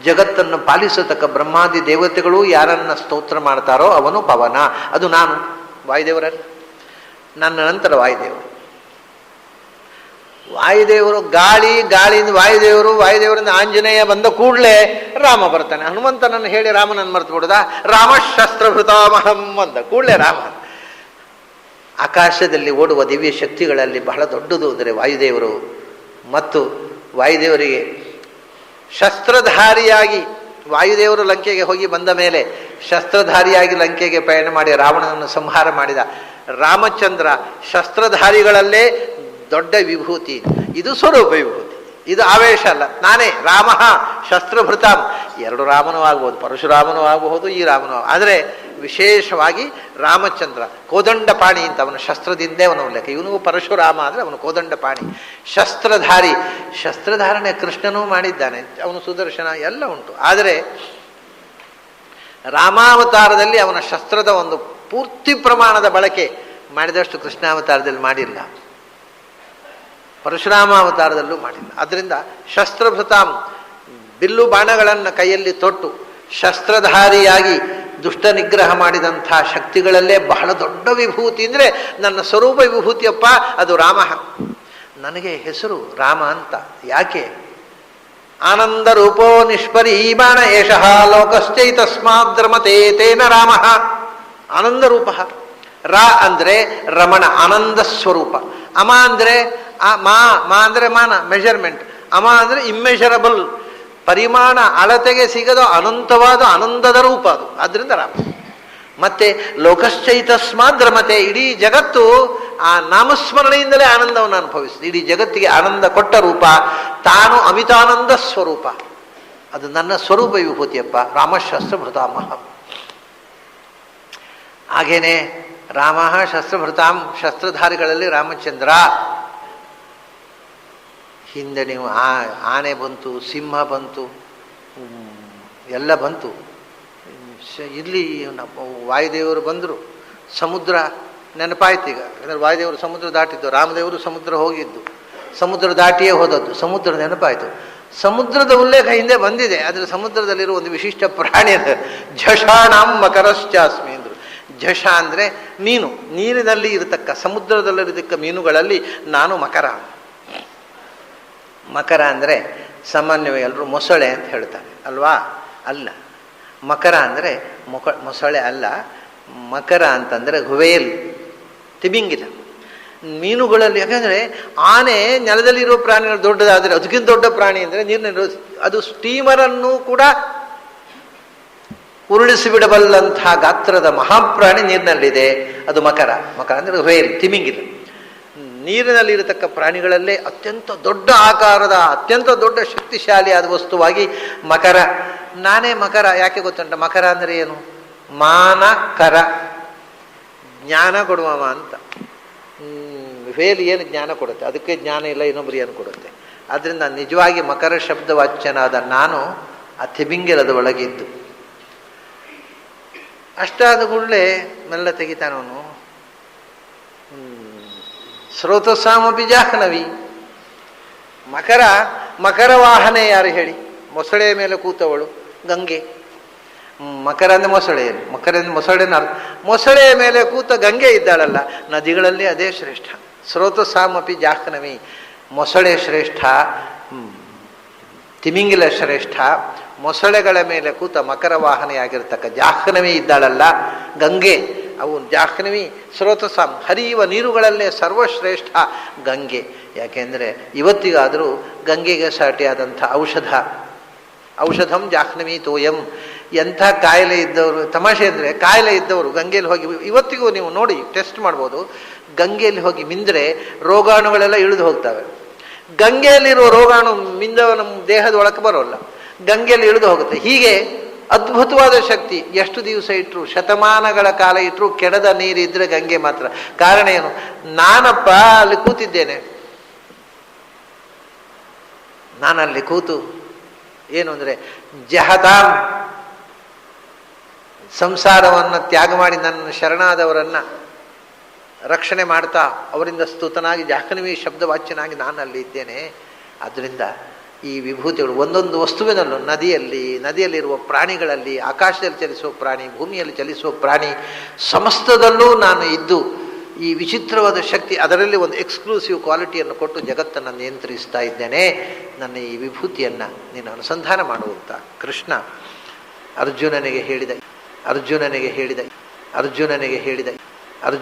Speaker 1: ಜಗತ್ತನ್ನು ಪಾಲಿಸತಕ್ಕ ಬ್ರಹ್ಮಾದಿ ದೇವತೆಗಳು ಯಾರನ್ನ ಸ್ತೋತ್ರ ಮಾಡ್ತಾರೋ ಅವನು ಪವನ, ಅದು ನಾನು. ವಾಯುದೇವರಲ್ಲಿ ನನ್ನ ನಂತರ ವಾಯುದೇವರು ಗಾಳಿಯಿಂದ ವಾಯುದೇವರಿಂದ ಆಂಜನೇಯ ಬಂದ ಕೂಡಲೇ ರಾಮ ಬರ್ತಾನೆ. ಹನುಮಂತನನ್ನು ಹೇಳಿ ರಾಮನನ್ನು ಮರೆತು ಬಿಡುದ? ರಾಮಶಸ್ತ್ರಭೃತಾಮಹಂ ಅಂದ ಕೂಡಲೇ ರಾಮ. ಆಕಾಶದಲ್ಲಿ ಓಡುವ ದಿವ್ಯ ಶಕ್ತಿಗಳಲ್ಲಿ ಬಹಳ ದೊಡ್ಡದು ಅಂದರೆ ವಾಯುದೇವರು. ಮತ್ತು ವಾಯುದೇವರಿಗೆ ಶಸ್ತ್ರಧಾರಿಯಾಗಿ ವಾಯುದೇವರು ಲಂಕೆಗೆ ಹೋಗಿ ಬಂದ ಮೇಲೆ ಶಸ್ತ್ರಧಾರಿಯಾಗಿ ಲಂಕೆಗೆ ಪಯಣ ಮಾಡಿ ರಾವಣನನ್ನು ಸಂಹಾರ ಮಾಡಿದ ರಾಮಚಂದ್ರ ಶಸ್ತ್ರಧಾರಿಗಳಲ್ಲೇ ದೊಡ್ಡ ವಿಭೂತಿ. ಇದು ಸ್ವರೂಪ ವಿಭೂತಿ, ಇದು ಆವೇಶ ಅಲ್ಲ. ನಾನೇ ರಾಮ ಶಸ್ತ್ರಭೃತಾಂ. ಎರಡು ರಾಮನೂ ಆಗಬಹುದು, ಪರಶುರಾಮನೂ ಆಗಬಹುದು, ಈ ರಾಮನೂ. ಆದರೆ ವಿಶೇಷವಾಗಿ ರಾಮಚಂದ್ರ ಕೋದಂಡಪಾಣಿ ಅಂತ ಅವನ ಶಸ್ತ್ರದಿಂದೇ ಅವನ ಉಲ್ಲೇಖ. ಇವನು ಪರಶುರಾಮ ಅಂದರೆ ಅವನು ಕೋದಂಡಪಾಣಿ, ಶಸ್ತ್ರಧಾರಿ. ಶಸ್ತ್ರಧಾರಣೆ ಕೃಷ್ಣನೂ ಮಾಡಿದ್ದಾನೆ, ಅವನು ಸುದರ್ಶನ ಎಲ್ಲ ಉಂಟು. ಆದರೆ ರಾಮಾವತಾರದಲ್ಲಿ ಅವನ ಶಸ್ತ್ರದ ಒಂದು ಪೂರ್ತಿ ಪ್ರಮಾಣದ ಬಳಕೆ ಮಾಡಿದಷ್ಟು ಕೃಷ್ಣಾವತಾರದಲ್ಲಿ ಮಾಡಿಲ್ಲ, ಪರಶುರಾಮಾವತಾರದಲ್ಲೂ ಮಾಡಿಲ್ಲ. ಅದರಿಂದ ಶಸ್ತ್ರಭೃತಾಂ, ಬಿಲ್ಲು ಬಾಣಗಳನ್ನು ಕೈಯಲ್ಲಿ ತೊಟ್ಟು ಶಸ್ತ್ರಧಾರಿಯಾಗಿ ದುಷ್ಟ ನಿಗ್ರಹ ಮಾಡಿದಂಥ ಶಕ್ತಿಗಳಲ್ಲೇ ಬಹಳ ದೊಡ್ಡ ವಿಭೂತಿ ಅಂದರೆ ನನ್ನ ಸ್ವರೂಪ ವಿಭೂತಿಯಪ್ಪ, ಅದು ರಾಮ. ನನಗೆ ಹೆಸರು ರಾಮ ಅಂತ. ಯಾಕೆ? ಆನಂದ ರೂಪೋ ನಿಷ್ಪರೀಮಾಣ ಏಷಃ ಲೋಕಶ್ಚೈತಸ್ಮಾದ್ ರಮತೆ ತೇನ ರಾಮ. ಆನಂದ ರೂಪ. ರಾ ಅಂದರೆ ರಮಣ, ಆನಂದ ಸ್ವರೂಪ. ಅಮ ಅಂದರೆ ಮಾ ಅಂದರೆ ಮಾನ, ಮೆಜರ್ಮೆಂಟ್. ಅಮ ಅಂದರೆ ಇಮ್ಮೆಷರಬಲ್, ಪರಿಮಾಣ ಅಳತೆಗೆ ಸಿಗದ ಅನಂತವಾದ ಆನಂದದ ರೂಪ ಅದು. ಆದ್ದರಿಂದ ರಾಮ. ಮತ್ತೆ ಲೋಕಶ್ಚೈತಸ್ಮಾದ್ ರಮತೆ, ಇಡೀ ಜಗತ್ತು ಆ ನಾಮಸ್ಮರಣೆಯಿಂದಲೇ ಆನಂದವನ್ನು ಅನುಭವಿಸಿದೆ. ಇಡೀ ಜಗತ್ತಿಗೆ ಆನಂದ ಕೊಟ್ಟ ರೂಪ ತಾನು, ಅಮಿತಾನಂದ ಸ್ವರೂಪ. ಅದು ನನ್ನ ಸ್ವರೂಪ ವಿಭೂತಿಯಪ್ಪ, ರಾಮಶಸ್ತ್ರಭೃತಾಮಹ. ಹಾಗೇನೆ ರಾಮ ಶಸ್ತ್ರಭೃತಾಂ, ಶಸ್ತ್ರಧಾರಿಗಳಲ್ಲಿ ರಾಮಚಂದ್ರ. ಹಿಂದೆ ನೀವು ಆನೆ ಬಂತು, ಸಿಂಹ ಬಂತು, ಎಲ್ಲ ಬಂತು. ಇಲ್ಲಿ ವಾಯುದೇವರು ಬಂದರು, ಸಮುದ್ರ ನೆನಪಾಯ್ತು ಈಗ. ಯಾಕಂದರೆ ವಾಯುದೇವರು ಸಮುದ್ರ ದಾಟಿದ್ದು, ರಾಮದೇವರು ಸಮುದ್ರ ಹೋಗಿದ್ದು, ಸಮುದ್ರ ದಾಟಿಯೇ ಹೋದದ್ದು, ಸಮುದ್ರ ನೆನಪಾಯಿತು. ಸಮುದ್ರದ ಉಲ್ಲೇಖ ಹಿಂದೆ ಬಂದಿದೆ, ಆದರೆ ಸಮುದ್ರದಲ್ಲಿರುವ ಒಂದು ವಿಶಿಷ್ಟ ಪ್ರಾಣಿ ಅಂದರೆ ಝಷಾಣಾಂ ಮಕರಶ್ಚಾಸ್ಮಿ ಅಂದರು. ಝಷ ಅಂದರೆ ಮೀನು, ನೀರಿನಲ್ಲಿ ಇರತಕ್ಕ, ಸಮುದ್ರದಲ್ಲಿರತಕ್ಕ ಮೀನುಗಳಲ್ಲಿ ನಾನು ಮಕರ. ಮಕರ ಅಂದರೆ ಸಾಮಾನ್ಯವಾಗಿ ಎಲ್ಲರೂ ಮೊಸಳೆ ಅಂತ ಹೇಳ್ತಾರೆ ಅಲ್ವಾ? ಅಲ್ಲ, ಮಕರ ಅಂದರೆ ಮೊಸಳೆ ಅಲ್ಲ. ಮಕರ ಅಂತಂದರೆ ವೇಲ್, ತಿಮಿಂಗಿಲ. ಮೀನುಗಳಲ್ಲಿ, ಯಾಕಂದರೆ ಆನೆ ನೆಲದಲ್ಲಿರೋ ಪ್ರಾಣಿಗಳು ದೊಡ್ಡದಾದರೆ ಅದಕ್ಕಿಂತ ದೊಡ್ಡ ಪ್ರಾಣಿ ಅಂದರೆ ನೀರಿನ, ಅದು ಸ್ಟೀಮರನ್ನು ಕೂಡ ಉರುಳಿಸಿಬಿಡಬಲ್ಲಂತಹ ಗಾತ್ರದ ಮಹಾಪ್ರಾಣಿ ನೀರಿನಲ್ಲಿದೆ, ಅದು ಮಕರ. ಮಕರ ಅಂದರೆ ವೇಲ್, ತಿಮಿಂಗಿಲ. ನೀರಿನಲ್ಲಿ ಇರತಕ್ಕ ಪ್ರಾಣಿಗಳಲ್ಲೇ ಅತ್ಯಂತ ದೊಡ್ಡ ಆಕಾರದ, ಅತ್ಯಂತ ದೊಡ್ಡ ಶಕ್ತಿಶಾಲಿಯಾದ ವಸ್ತುವಾಗಿ ಮಕರ. ನಾನೇ ಮಕರ. ಯಾಕೆ ಗೊತ್ತುಂಟ? ಮಕರ ಅಂದರೆ ಏನು? ಮಾನಕರ, ಜ್ಞಾನ ಕೊಡುವವ ಅಂತ. ವೇಲ್ ಏನು ಜ್ಞಾನ ಕೊಡುತ್ತೆ? ಅದಕ್ಕೆ ಜ್ಞಾನ ಇಲ್ಲ, ಇನ್ನೊಬ್ಬರು ಏನು ಕೊಡುತ್ತೆ? ಆದ್ದರಿಂದ ನಿಜವಾಗಿ ಮಕರ ಶಬ್ದವಾಚ್ಯನಾದ ನಾನು ಆ ತಿಮಿಂಗಿಲದ ಒಳಗಿದ್ದು ಅಷ್ಟಾದ ಕೂಡಲೇ ಮೆಲ್ಲ ತೆಗಿತಾನವನು. ಸ್ರೋತಸ್ಸಾಮಪಿ ಜಾಹ್ನವಿ. ಮಕರ ವಾಹನೆ ಯಾರು ಹೇಳಿ? ಮೊಸಳೆಯ ಮೇಲೆ ಕೂತವಳು ಗಂಗೆ. ಮಕರ ಅಂದ್ರೆ ಮೊಸಳೆಯಲ್ಲಿ, ಮಕರ ಅಂದ್ರೆ ಮೊಸಳೆಯ ಮೇಲೆ ಕೂತ ಗಂಗೆ ಇದ್ದಾಳಲ್ಲ, ನದಿಗಳಲ್ಲಿ ಅದೇ ಶ್ರೇಷ್ಠ. ಸ್ರೋತಸ್ಸಾಮಪಿ ಜಾಹ್ನವಿ. ಮೊಸಳೆ ಶ್ರೇಷ್ಠ, ತಿಮಿಂಗಿಲ ಶ್ರೇಷ್ಠ. ಮೊಸಳೆಗಳ ಮೇಲೆ ಕೂತ ಮಕರ ವಾಹನೆಯಾಗಿರ್ತಕ್ಕ ಜಾಹ್ನವಿ ಇದ್ದಾಳಲ್ಲ ಗಂಗೆ, ಅವು ಜಾಹ್ನವಿ. ಸ್ರೋತಸಾಮ್, ಹರಿಯುವ ನೀರುಗಳಲ್ಲೇ ಸರ್ವಶ್ರೇಷ್ಠ ಗಂಗೆ. ಯಾಕೆಂದರೆ ಇವತ್ತಿಗಾದರೂ ಗಂಗೆಗೆ ಸಾಟಿಯಾದಂಥ ಔಷಧಂ ಜಾಹ್ನವಿ ತೋಯಂ. ಎಂಥ ಕಾಯಿಲೆ ಇದ್ದವರು, ತಮಾಷೆ ಅಂದರೆ ಕಾಯಿಲೆ ಇದ್ದವರು ಗಂಗೆಯಲ್ಲಿ ಹೋಗಿ, ಇವತ್ತಿಗೂ ನೀವು ನೋಡಿ ಟೆಸ್ಟ್ ಮಾಡ್ಬೋದು, ಗಂಗೆಯಲ್ಲಿ ಹೋಗಿ ಮಿಂದರೆ ರೋಗಾಣುಗಳೆಲ್ಲ ಇಳಿದು ಹೋಗ್ತವೆ. ಗಂಗೆಯಲ್ಲಿರುವ ರೋಗಾಣು ಮಿಂದವ ನಮ್ಮ ದೇಹದ ಒಳಕ್ಕೆ ಬರೋಲ್ಲ, ಗಂಗೆಯಲ್ಲಿ ಇಳಿದು ಹೋಗುತ್ತೆ. ಹೀಗೆ ಅದ್ಭುತವಾದ ಶಕ್ತಿ. ಎಷ್ಟು ದಿವಸ ಇಟ್ಟರು, ಶತಮಾನಗಳ ಕಾಲ ಇಟ್ಟರು ಕೆಡದ ನೀರಿದ್ರೆ ಗಂಗೆ ಮಾತ್ರ. ಕಾರಣ ಏನು? ನಾನಪ್ಪ ಅಲ್ಲಿ ಕೂತಿದ್ದೇನೆ, ನಾನಲ್ಲಿ ಕೂತು ಏನು ಅಂದರೆ ಜಹತಾಂ, ಸಂಸಾರವನ್ನು ತ್ಯಾಗ ಮಾಡಿ ನನ್ನ ಶರಣಾದವರನ್ನು ರಕ್ಷಣೆ ಮಾಡ್ತಾ ಅವರಿಂದ ಸ್ತುತನಾಗಿ ಜಾಹ್ನವಿ ಶಬ್ದವಾಚ್ಯನಾಗಿ ನಾನು ಅಲ್ಲಿ ಇದ್ದೇನೆ. ಆದ್ದರಿಂದ ಈ ವಿಭೂತಿಗಳು ಒಂದೊಂದು ವಸ್ತುವಿನಲ್ಲೂ, ನದಿಯಲ್ಲಿರುವ ಪ್ರಾಣಿಗಳಲ್ಲಿ, ಆಕಾಶದಲ್ಲಿ ಚಲಿಸುವ ಪ್ರಾಣಿ, ಭೂಮಿಯಲ್ಲಿ ಚಲಿಸುವ ಪ್ರಾಣಿ, ಸಮಸ್ತದಲ್ಲೂ ನಾನು ಇದ್ದು ಈ ವಿಚಿತ್ರವಾದ ಶಕ್ತಿ, ಅದರಲ್ಲಿ ಒಂದು ಎಕ್ಸ್ಕ್ಲೂಸಿವ್ ಕ್ವಾಲಿಟಿಯನ್ನು ಕೊಟ್ಟು ಜಗತ್ತನ್ನು ನಿಯಂತ್ರಿಸ್ತಾ ಇದ್ದೇನೆ. ನನ್ನ ಈ ವಿಭೂತಿಯನ್ನು ನೀನು ಅನುಸಂಧಾನ ಮಾಡುವಂತ ಕೃಷ್ಣ ಅರ್ಜುನನಿಗೆ ಹೇಳಿದ